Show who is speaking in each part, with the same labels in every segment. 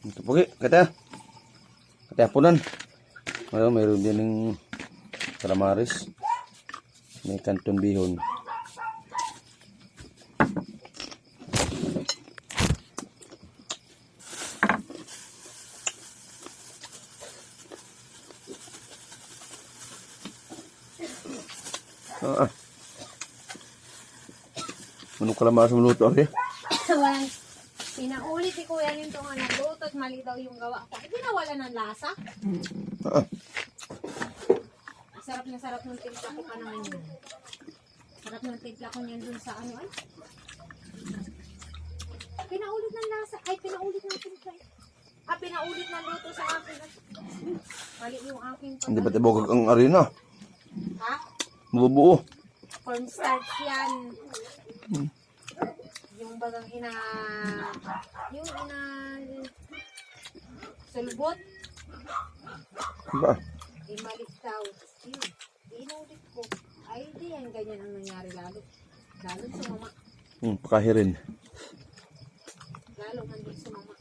Speaker 1: Ito po, kata. Kata punan. Mayroon din ng calamares. May kanton bihon. Ano calamares mo luto eh?
Speaker 2: Pinaulit si Kuya nito nga nagluto at mali daw yung gawa ko. Hindi nawala ng lasa. Sarap na sarap ng timpla ko pa naman yun. Sarap ng timpla ko niyan dun sa ano ay. Pinaulit ng lasa. Ay, pinaulit ng timpla. Pinaulit ng luto sa akin. Mali yung aking pag...
Speaker 1: Hindi ba tibog ang arena?
Speaker 2: Ha?
Speaker 1: Mabubuo.
Speaker 2: Cornstarch yan. Yung bagang sulbot.
Speaker 1: Ba?
Speaker 2: Malik daw. Yun. Inulit ko. Ay, di yan. Ganyan ang nangyari lalo. Lalo sumama.
Speaker 1: Pakahirin.
Speaker 2: Lalo man din sumama.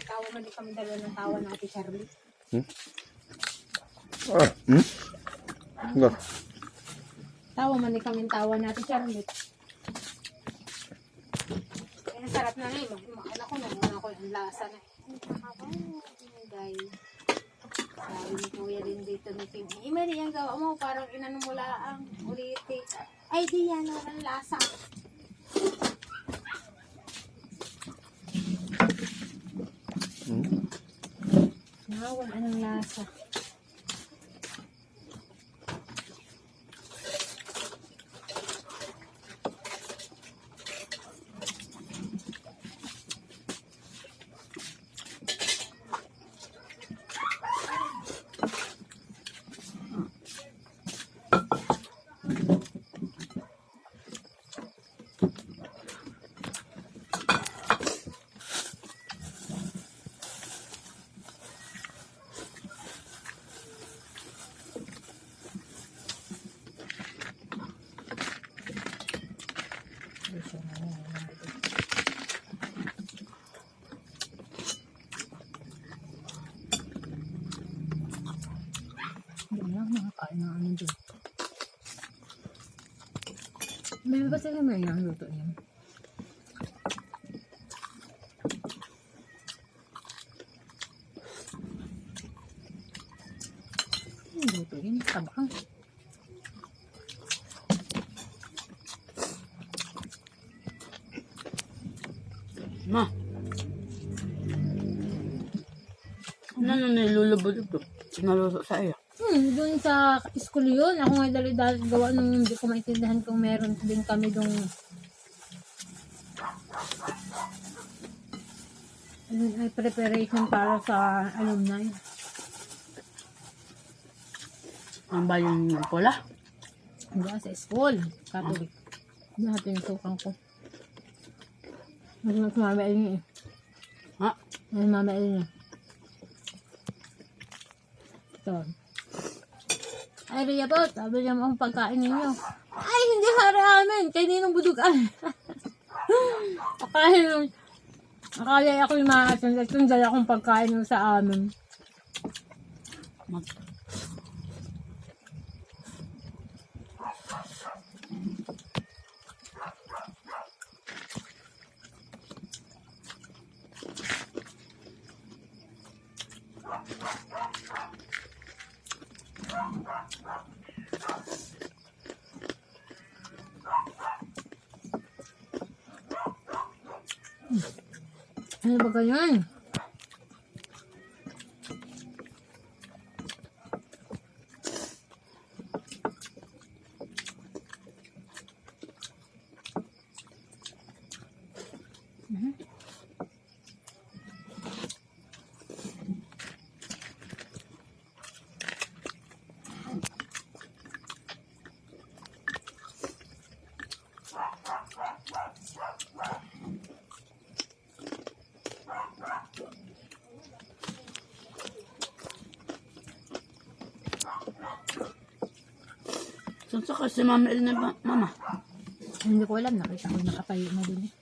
Speaker 2: Tawa man din kami dalawa ng tawa na Ate Charlie. Tawa man din kami tawa na Ate Charlie. Kaya sarap na na eh. Anak ko na ako ang lasa na eh. Guys. Sabi ni Kuya din dito ni Tim. Mali ang gawa mo. Parang inano mo laang uliti. Ay di yan. Walang lasa. Wala anong lasa. Hindi lang makakain na ano dyan. May ba sila may ang luto niya? Luto yun, tabang.
Speaker 3: Ma. Ano nilulubod ito? Naluto sa iyo.
Speaker 2: Doon sa school yun. Ako nga dali-dali gawa nung hindi ko maintindihan kung meron din kami dong ay preparation para sa alumni.
Speaker 3: Ang ba yung pula?
Speaker 2: Hindi sa school. Catholic. Natin yung tukang ko. Mas mamail niya eh.
Speaker 3: Ha?
Speaker 2: Mas mamail niya. Ito. Ay, Ria po, sabi niya mo ang pagkain ninyo. Ay, hindi para amin. Kaya ninong budugan. Akala ako yung maasan. At yung dala akong pagkain nyo sa amin. Ano ba ganyan?
Speaker 3: Saan sa kasi Mama El na ba? Mama?
Speaker 2: Hindi ko alam. Nakita ko nakatayo na din eh.